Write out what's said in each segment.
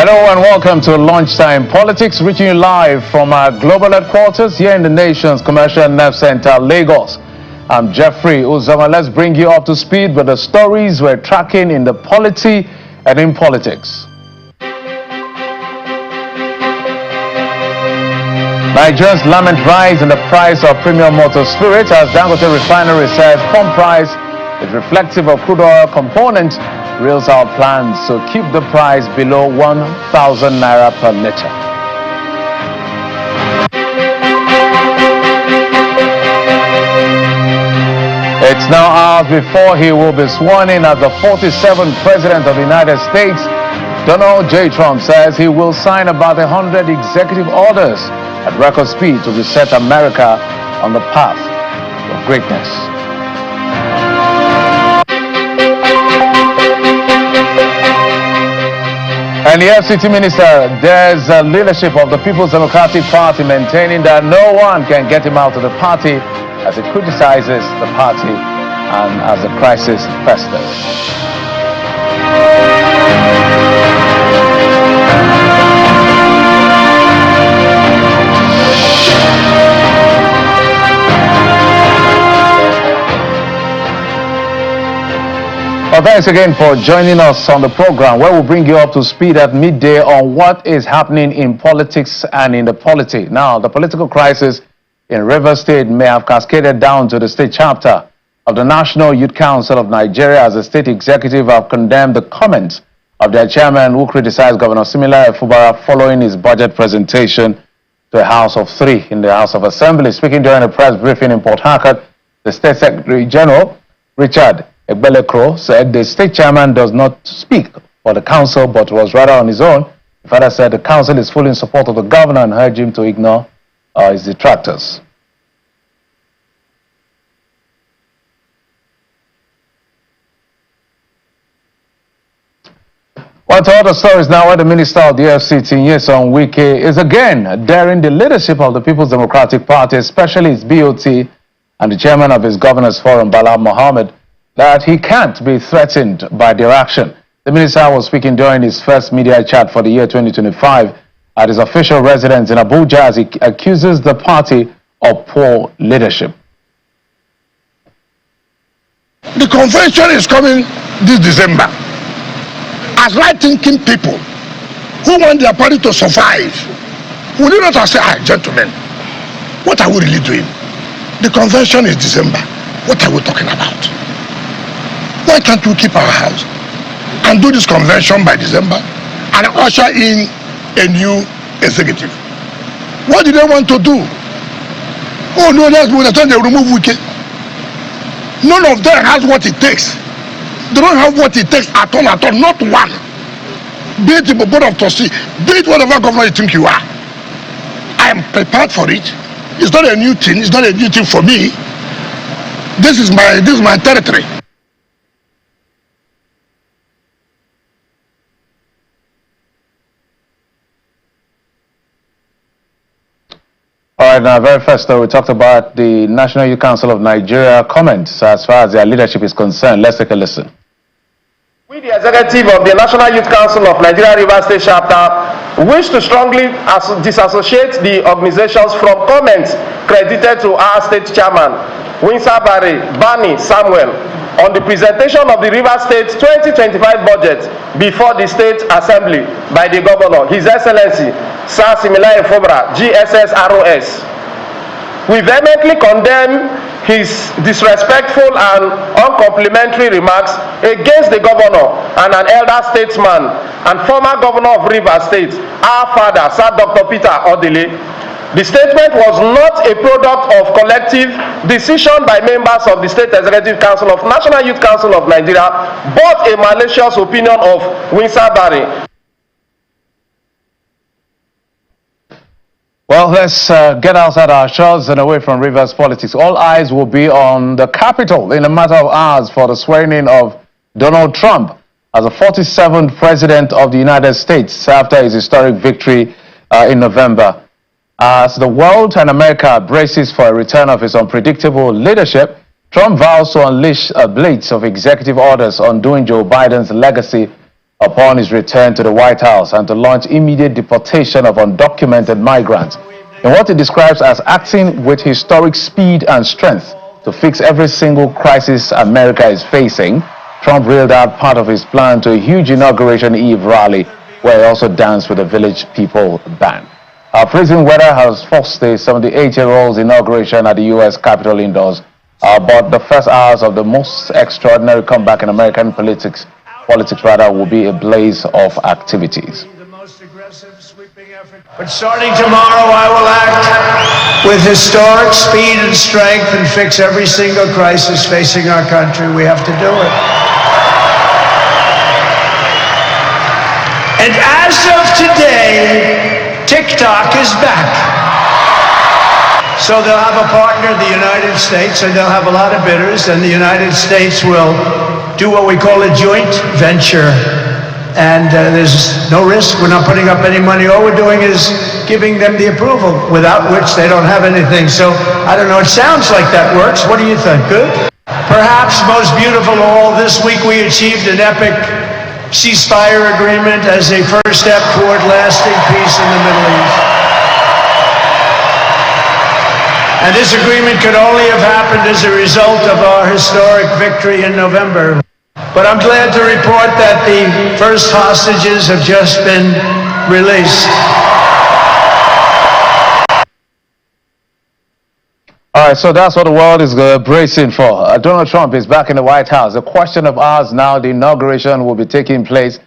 Hello and welcome to Lunchtime Politics, reaching you live from our global headquarters here in the nation's commercial nerve center, Lagos. I'm Jeffrey Uzama. Let's bring you up to speed with the stories we're tracking in the polity and in politics. Nigerians lament rise in the price of premium motor spirit as Dangote refinery says pump price is reflective of crude oil component. Reels out plans to keep the price below 1,000 naira per liter. It's now hours before he will be sworn in as the 47th President of the United States. Donald J. Trump says he will sign about 100 executive orders at record speed to reset America on the path of greatness. And the FCT minister, there's a leadership of the People's Democratic Party maintaining that no one can get him out of the party as it criticizes the party and as the crisis festers. Well, thanks again for joining us on the program, where we'll bring you up to speed at midday on what is happening in politics and in the polity. Now, the political crisis in Rivers State may have cascaded down to the state chapter of the National Youth Council of Nigeria, as the state executive have condemned the comments of their chairman, who criticized Governor Similayo Fubara following his budget presentation to a House of Three in the House of Assembly. Speaking during a press briefing in Port Harcourt, the State Secretary General, Richard Egbelekro, said the state chairman does not speak for the council but was rather on his own. The father said the council is fully in support of the governor and urged him to ignore his detractors. Well, to other stories now, where the minister of the FCT, Wike, is again daring the leadership of the People's Democratic Party, especially its BOT and the chairman of his governors forum, Bala Mohammed, that he can't be threatened by their action. The minister was speaking during his first media chat for the year 2025 at his official residence in Abuja as he accuses the party of poor leadership. The convention is coming this December. As right-thinking people who want their party to survive, will you not say, gentlemen, what are we really doing? The convention is December. What are we talking about? Why can't we keep our house and do this convention by December and usher in a new executive? What do they want to do? Oh no, that's when they remove Wike. None of them has what it takes. They don't have what it takes at all, not one. Be it the board of trustees, be it whatever governor you think you are. I am prepared for it. It's not a new thing, it's not a new thing for me. This is my territory. All right, now, very first, we talked about the National Youth Council of Nigeria comments as far as their leadership is concerned. Let's take a listen. We, the executive of the National Youth Council of Nigeria Rivers State Chapter, wish to strongly disassociate the organizations from comments credited to our state chairman, Winsor Barry Bani Samuel, on the presentation of the Rivers State 2025 budget before the State Assembly by the Governor, His Excellency Sir Similayo Fubara, GSS-ROS. We vehemently condemn his disrespectful and uncomplimentary remarks against the Governor and an elder statesman and former Governor of Rivers State, our father, Sir Dr. Peter Odile. The statement was not a product of collective decision by members of the State Executive Council of National Youth Council of Nigeria, but a malicious opinion of Winsor Barry. Well, let's get outside our shores and away from Rivers politics. All eyes will be on the Capitol in a matter of hours for the swearing-in of Donald Trump as the 47th President of the United States after his historic victory in November. As the world and America braces for a return of his unpredictable leadership, Trump vows to unleash a blitz of executive orders undoing Joe Biden's legacy upon his return to the White House and to launch immediate deportation of undocumented migrants in what he describes as acting with historic speed and strength to fix every single crisis America is facing. Trump reeled out part of his plan to a huge Inauguration Eve rally where he also danced with the Village People Band. Our freezing weather has forced the 78-year-old's inauguration at the U.S. Capitol indoors, but the first hours of the most extraordinary comeback in American politics will be a blaze of activities. But starting tomorrow, I will act with historic speed and strength and fix every single crisis facing our country. We have to do it. And as of today, TikTok is back. So they'll have a partner, the United States, and they'll have a lot of bidders, and the United States will do what we call a joint venture. And there's no risk. We're not putting up any money. All we're doing is giving them the approval, without which they don't have anything. So, I don't know, it sounds like that works. What do you think? Good? Perhaps most beautiful of all, this week we achieved an epic ceasefire agreement as a first step toward lasting peace in the Middle East. And this agreement could only have happened as a result of our historic victory in November. But I'm glad to report that the first hostages have just been released. All right, so that's what the world is bracing for. Donald Trump is back in the White House. A question of hours now, the inauguration will be taking place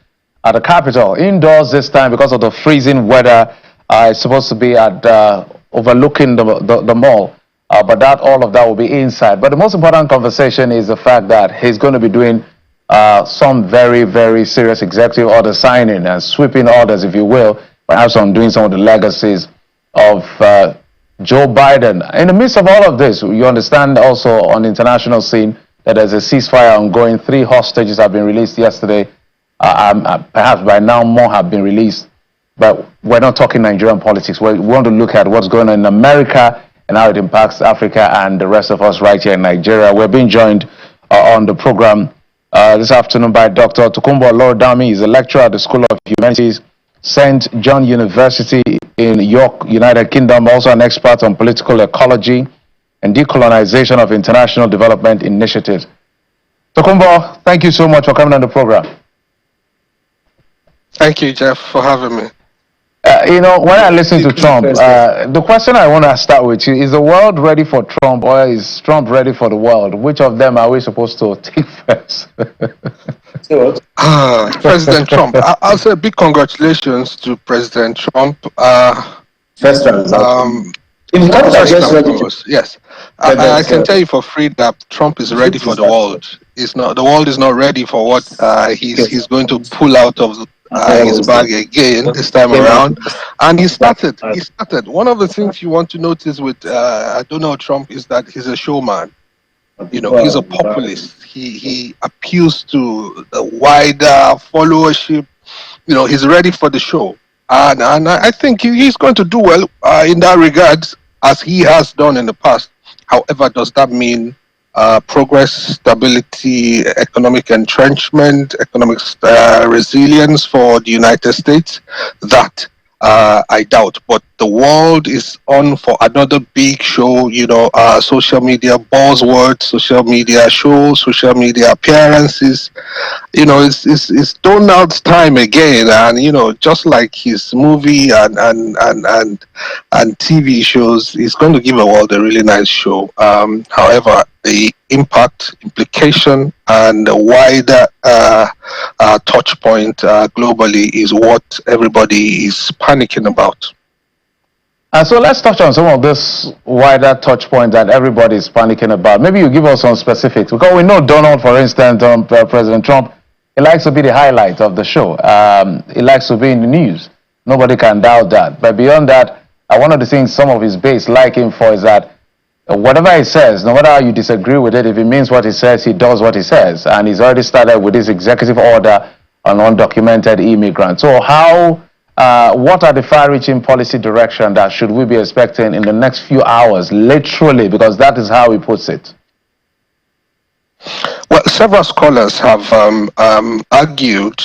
at the Capitol, indoors this time because of the freezing weather. It's supposed to be at overlooking the mall, but all of that will be inside. But the most important conversation is the fact that he's going to be doing some very, very serious executive order signing and sweeping orders, if you will, perhaps on doing some of the legacies of Joe Biden. In the midst of all of this, you understand also on the international scene that there's a ceasefire ongoing. 3 hostages have been released yesterday. Perhaps by now more have been released. But we're not talking Nigerian politics. We want to look at what's going on in America and how it impacts Africa and the rest of us right here in Nigeria. We're being joined on the program this afternoon by Dr. Tokunbo Olorudami. He's a lecturer at the School of Humanities, St. John University in York, United Kingdom, also an expert on political ecology and decolonization of international development initiatives. Tokunbo, thank you so much for coming on the program. Thank you, Jeff, for having me. When I listen to Trump, the question I want to start with you, is the world ready for Trump or is Trump ready for the world? Which of them are we supposed to take first? President Trump. I'll say a big congratulations to President Trump. First round. Yes. I can tell you for free that Trump is ready for the world. The world is not ready for what he's going to pull out of his bag again this time around. And he started. One of the things you want to notice with Donald Trump is that he's a showman. He's a populist. He appeals to the wider followership. He's ready for the show. And I think he's going to do well in that regard, as he has done in the past. However, does that mean progress, stability, economic entrenchment, economic resilience for the United States? That I doubt. But the world is on for another big show, social media buzzwords, social media shows, social media appearances. It's Donald's time again, and just like his movie and TV shows, he's going to give the world a really nice show. However, the impact, implication, and the wider touch point globally is what everybody is panicking about. So let's touch on some of this wider touch point that everybody is panicking about. Maybe you give us some specifics, because we know Donald, for instance, President Trump, he likes to be the highlight of the show. He likes to be in the news. Nobody can doubt that. But beyond that, one of the things some of his base like him for is that whatever he says, no matter how you disagree with it, if he means what he says, he does what he says. And he's already started with his executive order on undocumented immigrants. So what are the far-reaching policy direction that should we be expecting in the next few hours, literally, because that is how he puts it? Well, several scholars have argued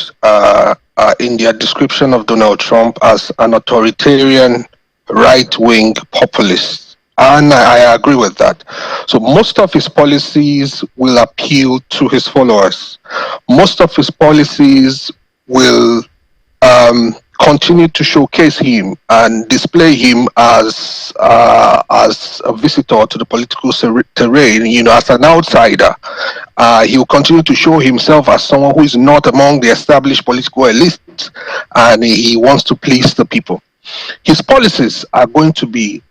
in their description of Donald Trump as an authoritarian right-wing populist. And I agree with that. So most of his policies will appeal to his followers. Most of his policies will continue to showcase him and display him as a visitor to the political terrain, as an outsider. He will continue to show himself as someone who is not among the established political elites, and he wants to please the people. His policies are going to be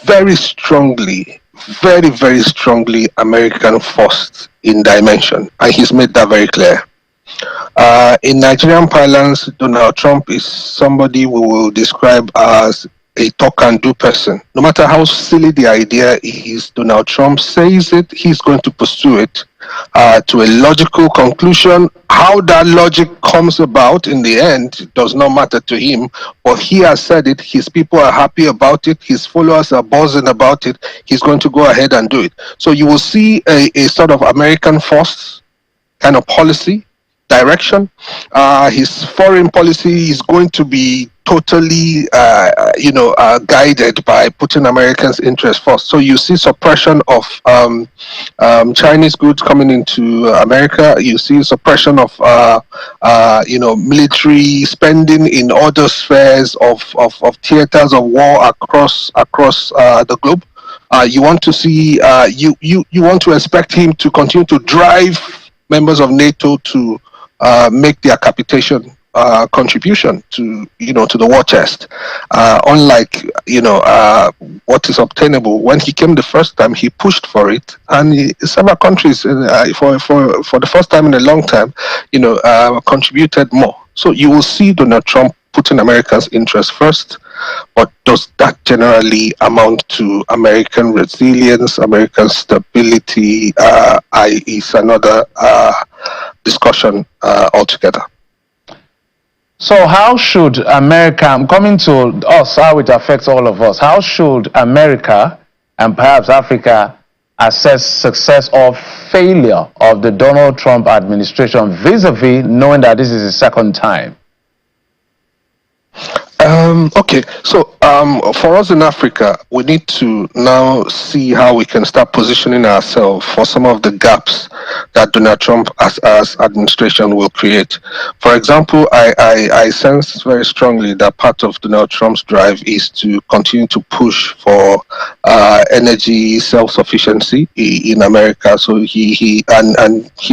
very strongly, very, very strongly American first in dimension, and he's made that very clear. In Nigerian parlance, Donald Trump is somebody we will describe as a talk and do person. No matter how silly the idea is, Donald Trump says it, he's going to pursue it to a logical conclusion. How that logic comes about in the end does not matter to him, but he has said it, his people are happy about it, his followers are buzzing about it, he's going to go ahead and do it. So you will see a sort of American first kind of policy direction. His foreign policy is going to be totally, guided by putting Americans' interests first. So you see suppression of Chinese goods coming into America. You see suppression of, military spending in other spheres of theaters of war across the globe. You want to see, you want to expect him to continue to drive members of NATO to make their capitation contribution to the war chest. Unlike what is obtainable, when he came the first time, he pushed for it, and several countries for the first time in a long time, contributed more. So you will see Donald Trump putting Americans' interests first, but does that generally amount to American resilience, American stability? Is another discussion altogether. So how should America, I'm coming to us, how it affects all of us, how should America and perhaps Africa assess success or failure of the Donald Trump administration vis-a-vis knowing that this is the second time? Okay, so for us in Africa, we need to now see how we can start positioning ourselves for some of the gaps that Donald Trump as administration will create. For example, I sense very strongly that part of Donald Trump's drive is to continue to push for energy self-sufficiency in America. So he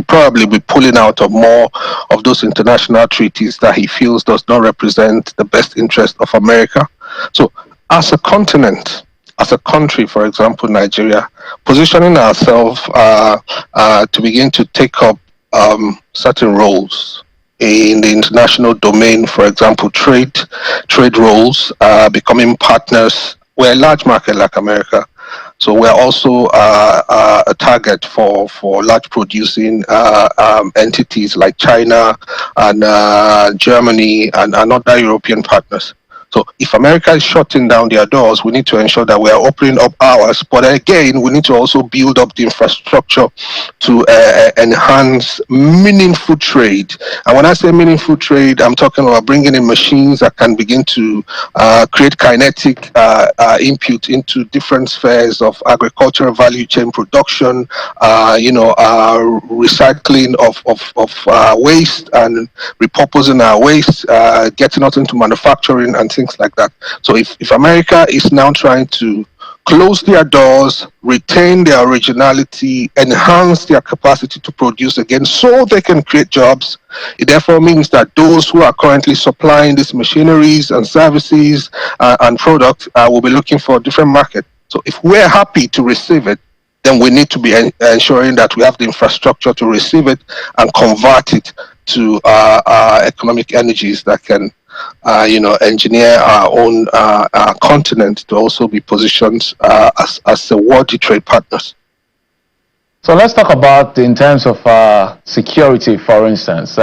probably be pulling out of more of those international treaties that he feels does not represent the best interest of America. So as a continent, as a country, for example, Nigeria, positioning ourselves to begin to take up certain roles in the international domain, for example, trade roles, becoming partners. We're a large market like America, so we're also a target for large producing entities like China and Germany and other European partners. So if America is shutting down their doors, we need to ensure that we are opening up ours. But again, we need to also build up the infrastructure to enhance meaningful trade. And when I say meaningful trade, I'm talking about bringing in machines that can begin to create kinetic input into different spheres of agricultural value chain production, recycling of waste and repurposing our waste, getting us into manufacturing and things like that. So if America is now trying to close their doors, retain their originality, enhance their capacity to produce again so they can create jobs, it therefore means that those who are currently supplying these machineries and services and products will be looking for a different market. So if we're happy to receive it, then we need to be ensuring that we have the infrastructure to receive it and convert it to economic energies that can engineer our own continent to also be positioned as a worthy trade partners. So let's talk about in terms of security, for instance.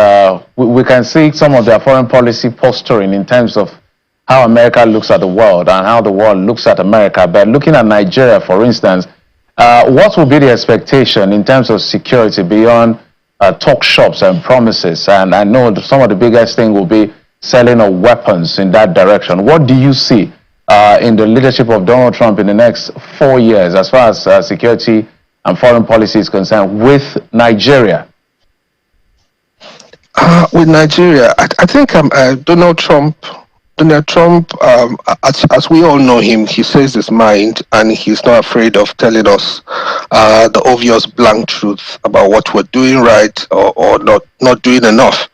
We can see some of their foreign policy posturing in terms of how America looks at the world and how the world looks at America. But looking at Nigeria, for instance, What will be the expectation in terms of security beyond talk shops and promises? And I know some of the biggest thing will be selling of weapons in that direction. What do you see in the leadership of Donald Trump in the next 4 years as far as security and foreign policy is concerned with Nigeria? With Nigeria, I think Donald Trump, as we all know him, he says his mind, and he's not afraid of telling us the obvious blank truth about what we're doing right or not doing enough.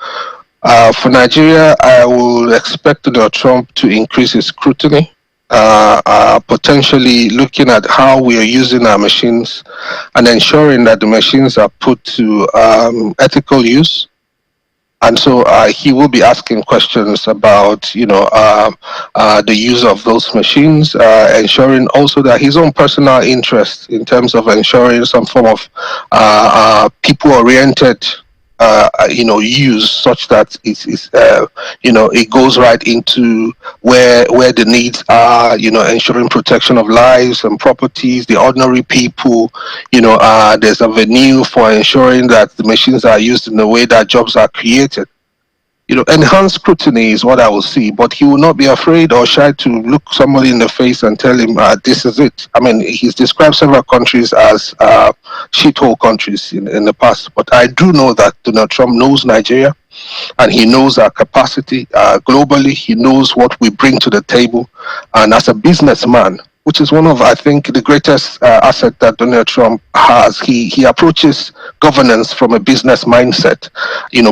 For Nigeria, I will expect Donald Trump to increase his scrutiny, potentially looking at how we are using our machines and ensuring that the machines are put to ethical use. And so he will be asking questions about, the use of those machines, ensuring also that his own personal interest in terms of ensuring some form of people-oriented, use, such that it goes right into where the needs are, ensuring protection of lives and properties, the ordinary people, there's a venue for ensuring that the machines are used in the way that jobs are created. Enhanced scrutiny is what I will see, but he will not be afraid or shy to look somebody in the face and tell him, this is it. I mean, he's described several countries as shithole countries in the past, but I do know that Donald Trump knows Nigeria, and he knows our capacity globally. He knows what we bring to the table, and as a businessman, which is one of, I think, the greatest asset that Donald Trump has. He approaches governance from a business mindset,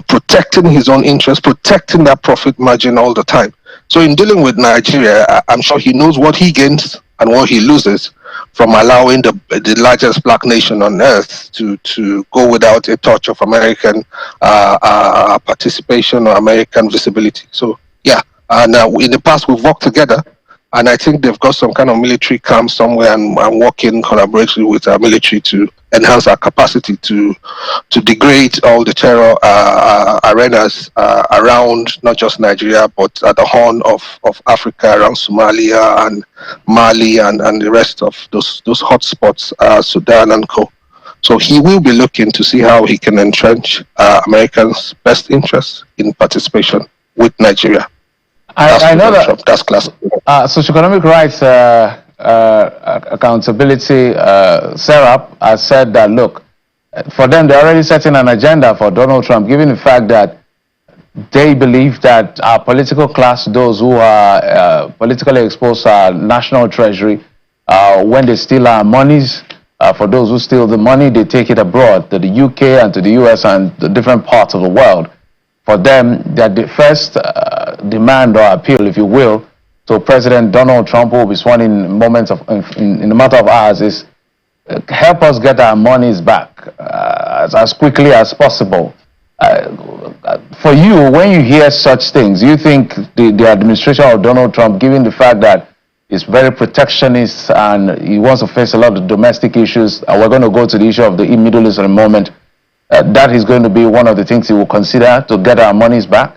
protecting his own interests, protecting that profit margin all the time. So in dealing with Nigeria, I'm sure he knows what he gains and what he loses from allowing the largest black nation on earth to go without a touch of American participation or American visibility. So, yeah, and in the past we've worked together. And I think they've got some kind of military camp somewhere and working collaboratively with our military to enhance our capacity to degrade all the terror arenas around not just Nigeria, but at the Horn of Africa, around Somalia and Mali and the rest of those hotspots, Sudan and co. So he will be looking to see how he can entrench Americans' best interests in participation with Nigeria. I know that that's class. Socioeconomic rights accountability SERAP has said that, look, for them, they're already setting an agenda for Donald Trump, given the fact that they believe that our political class, those who are politically exposed to our national treasury, when they steal our monies, for those who steal the money, they take it abroad to the UK and to the US and the different parts of the world. For them, that the first demand or appeal, if you will, to President Donald Trump, who will be sworn in in a matter of hours, is help us get our monies back as quickly as possible. For you, when you hear such things, do you think the administration of Donald Trump, given the fact that it's very protectionist and he wants to face a lot of domestic issues, and we're going to go to the issue of the Middle East in a moment, that is going to be one of the things he will consider to get our monies back?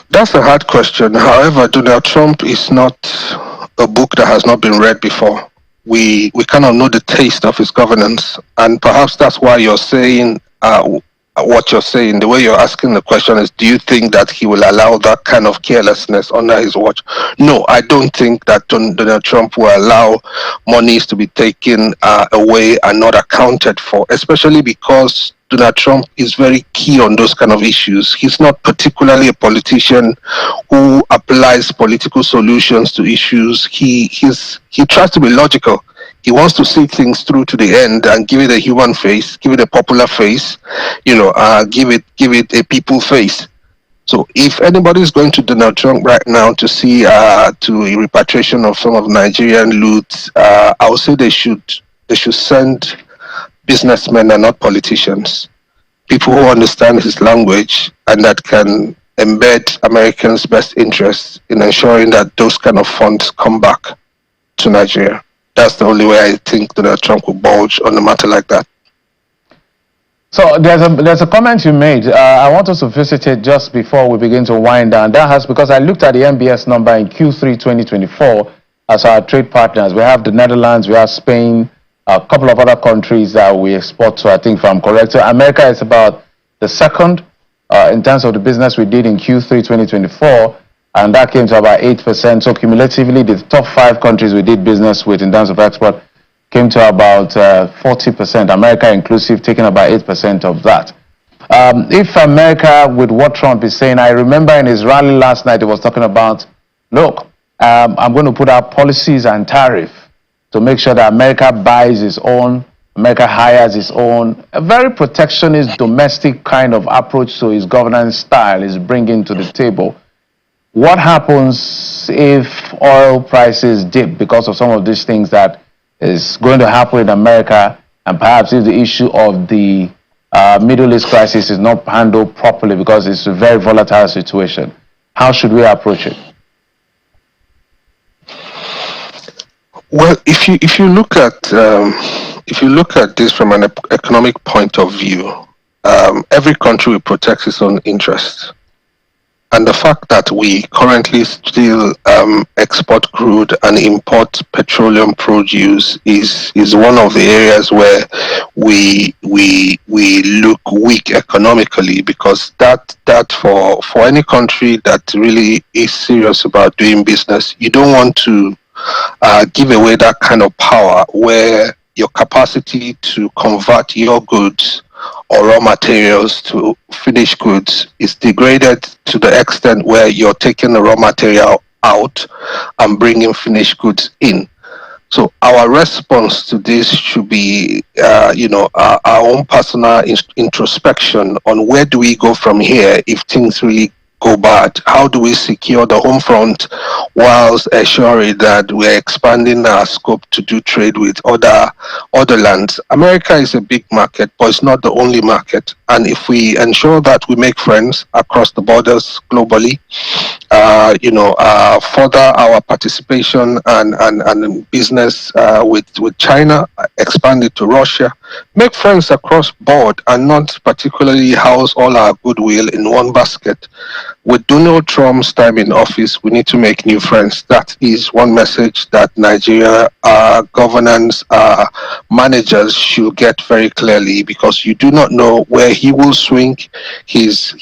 That's a hard question. However, Donald Trump is not a book that has not been read before. We kind of know the taste of his governance, and perhaps that's why you're saying what you're saying. The way you're asking the question is, do you think that he will allow that kind of carelessness under his watch? No, I don't think that Donald Trump will allow monies to be taken away and not accounted for, especially because Donald Trump is very key on those kind of issues. He's not particularly a politician who applies political solutions to issues. He tries to be logical. He wants to see things through to the end and give it a human face, give it a popular face, give it a people face. So if anybody is going to Donald Trump right now to see to a repatriation of some of Nigerian loot, I would say they should send businessmen and not politicians, people who understand his language and that can embed Americans' best interests in ensuring that those kind of funds come back to Nigeria. That's the only way I think Donald Trump will bulge on a matter like that. So there's a comment you made. I want us to visit it just before we begin to wind down. That has, because I looked at the MBS number in Q3 2024, as our trade partners. We have the Netherlands, we have Spain, a couple of other countries that we export to, I think, if I'm correct. So America is about the second in terms of the business we did in Q3 2024, and that came to about 8%. So cumulatively, the top 5 countries we did business with in terms of export came to about 40%, America inclusive, taking about 8% of that. If America, with what Trump is saying, I remember in his rally last night, he was talking about, look, I'm going to put out policies and tariff to make sure that America buys its own, America hires its own. A very protectionist, domestic kind of approach to his governance style is bringing to the table. What happens if oil prices dip because of some of these things that is going to happen in America, and perhaps if the issue of the Middle East crisis is not handled properly because it's a very volatile situation? How should we approach it? Well, if you look at this from an economic point of view, every country will protect its own interests. And the fact that we currently still export crude and import petroleum produce is one of the areas where we look weak economically, because that for any country that really is serious about doing business, you don't want to give away that kind of power where your capacity to convert your goods or raw materials to finished goods is degraded to the extent where you're taking the raw material out and bringing finished goods in. So our response to this should be, our own personal introspection on where do we go from here if things really go bad. How do we secure the home front whilst assuring that we're expanding our scope to do trade with other lands? America is a big market, but it's not the only market. And if we ensure that we make friends across the borders globally, further our participation and business with China, expand it to Russia, make friends across board, and not particularly house all our goodwill in one basket. With Donald Trump's time in office, we need to make new friends. That is one message that Nigeria governance managers should get very clearly, because you do not know where he will swing his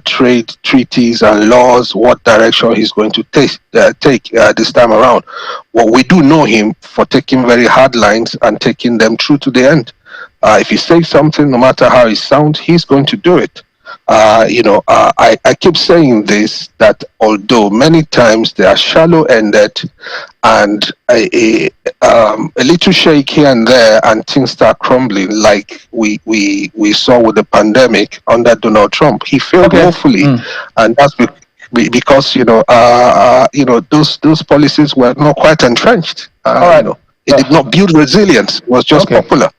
trade treaties and laws, what direction he's going to take this time around. Well, we do know him for taking very hard lines and taking them through to the end. If he says something, no matter how it sounds, he's going to do it. I keep saying this, that although many times they are shallow-ended and a little shake here and there and things start crumbling, like we saw with the pandemic under Donald Trump. He failed woefully, and that's because those policies were not quite entrenched. It did not build resilience. It was just popular.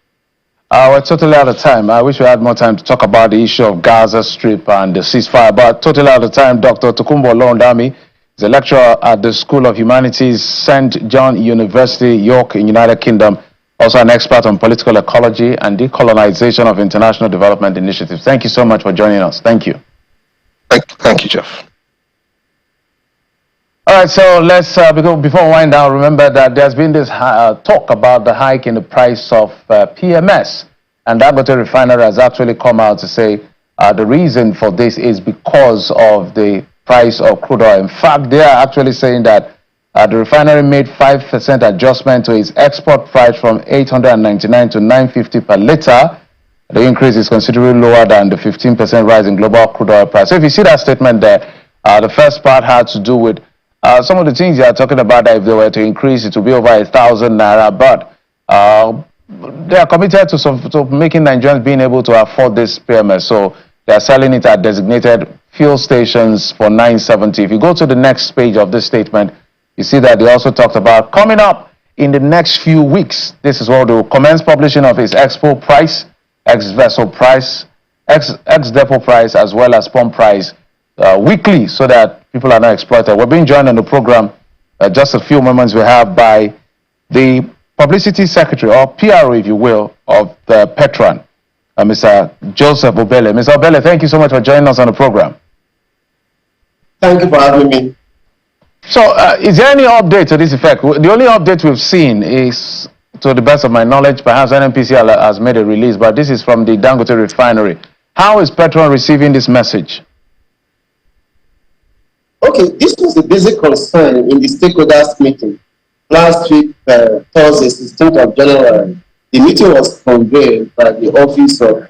We're totally out of time. I wish we had more time to talk about the issue of Gaza Strip and the ceasefire, but totally out of time. Dr. Tokunbo Olorundami is a lecturer at the School of Humanities, St. John University, York, in United Kingdom. Also an expert on political ecology and decolonization of international development initiatives. Thank you so much for joining us. Thank you. Thank you, Jeff. All right, so let's, before we wind down, remember that there's been this talk about the hike in the price of PMS. And Dangote Refinery has actually come out to say the reason for this is because of the price of crude oil. In fact, they are actually saying that the refinery made 5% adjustment to its export price from $899 to $950 per liter. The increase is considerably lower than the 15% rise in global crude oil price. So if you see that statement there, the first part had to do with some of the things you are talking about, that if they were to increase, it would be over 1,000 naira. But they are committed to making Nigerians being able to afford this PMS. So they are selling it at designated fuel stations for $970. If you go to the next page of this statement, you see that they also talked about coming up in the next few weeks. This is what they will commence publishing of its export price, ex-vessel price, ex-depot price, as well as pump price weekly, so that people are not exploited. We're being joined on the program just a few moments we have by the publicity secretary, or PRO if you will, of the Petroan, Mr. Joseph Obele. Mr. Obele, thank you so much for joining us on the program. Thank you for having me. So, is there any update to this effect? The only update we've seen is, to the best of my knowledge, perhaps NNPC has made a release, but this is from the Dangote refinery. How is Petroan receiving this message? Okay, this was the basic concern in the stakeholders meeting last week, Thursday, 16th of January. The meeting was convened by the Office of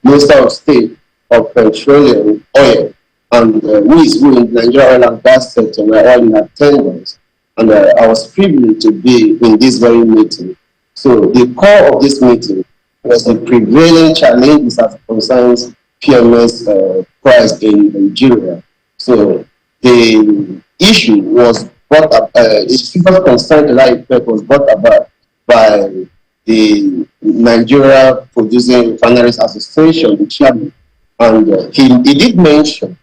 Minister of State of Petroleum, Oil, and who is who in the Nigeria oil and gas sector were all in attendance. And I was privileged to be in this very meeting. So the core of this meeting was the prevailing challenges as concerns PMS price in Nigeria. So the issue was brought up, the serious concern to that effect was brought about by the Nigeria Producing Refineries Association, the chairman, and he did mention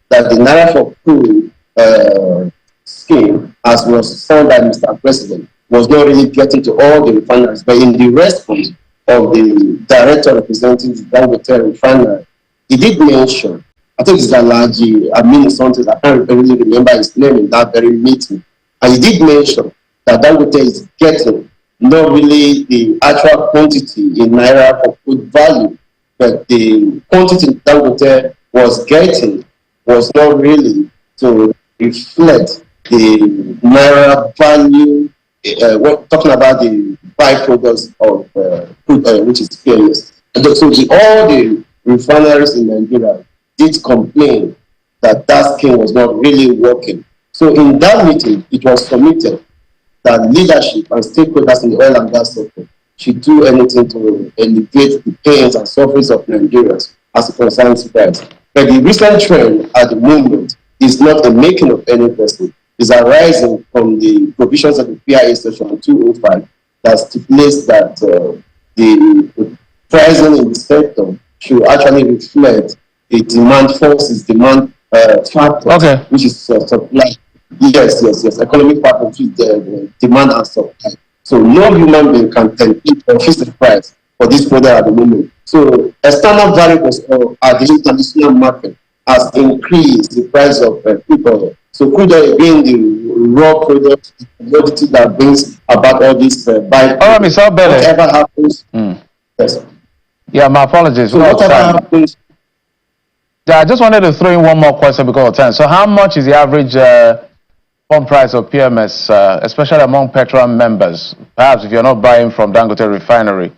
that the Naira for Crude scheme, as was signed by Mr. President, was not really getting to all the refineries. But in the response of the director representing the Dangote refinery, he did mention, I think it's Alaji Amin something, I can't really remember his name in that very meeting. And he did mention that Dangote is getting not really the actual quantity in Naira for crude value, but the quantity Dangote was getting was not really to reflect the Naira value, talking about the byproducts of crude, which is PMS. And so all the refineries in Nigeria did complain that that scheme was not really working. So in that meeting, it was committed that leadership and stakeholders in the oil and gas sector should do anything to alleviate the pains and sufferings of Nigerians as it concerns price. But the recent trend at the moment is not a making of any person. It's arising from the provisions of the PIA Section 205 that stipulates that the pricing in the sector should actually reflect the demand forces, demand factors, which is supply. Yes. Economic part of the demand and supply. So no human being can compete or fix the price for this product at the moment. So external variables at the international market has increased the price of crude oil. So crude oil being the raw product, the commodity that brings about all this byproducts. Whatever happens, yes. Yeah, my apologies. So whatever happens. Yeah, I just wanted to throw in one more question because of time. So how much is the average pump price of PMS, especially among Petroan members? Perhaps if you're not buying from Dangote refinery.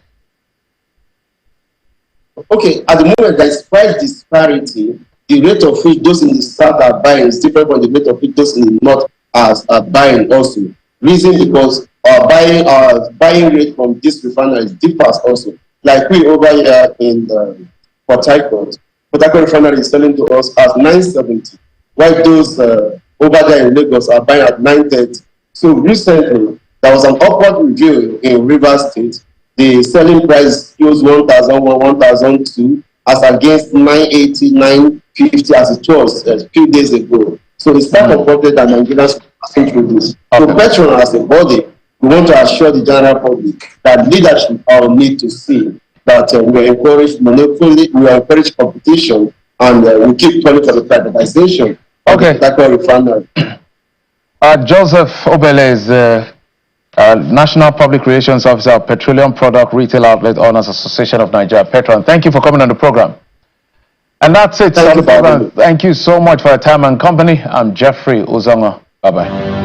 Okay, at the moment there is price disparity. The rate of which those in the south are buying is different from the rate of which those in the north are buying also. Reason because our buying rate from this refinery differs also. Like we over here in Port Harcourt refinery is selling to us as 970, while those over there in Lagos are buying at 930. So recently, there was an upward review in Rivers State. The selling price goes 1,001, 1,002, as against 980, 950 as it was a few days ago. So it's quite important that Nigerians are passing through this. So Petroan as a body, we want to assure the general public that leadership will need to see that we encourage monopoly, we encourage competition, and we keep calling for the privatization of the Petroan refinery. Joseph Obele is National Public Relations Officer of Petroleum Product Retail Outlet Owners Association of Nigeria, Petroan. Thank you for coming on the program. And that's it. Thank you so much for your time and company. I'm Jeffrey Uzongo. Bye-bye.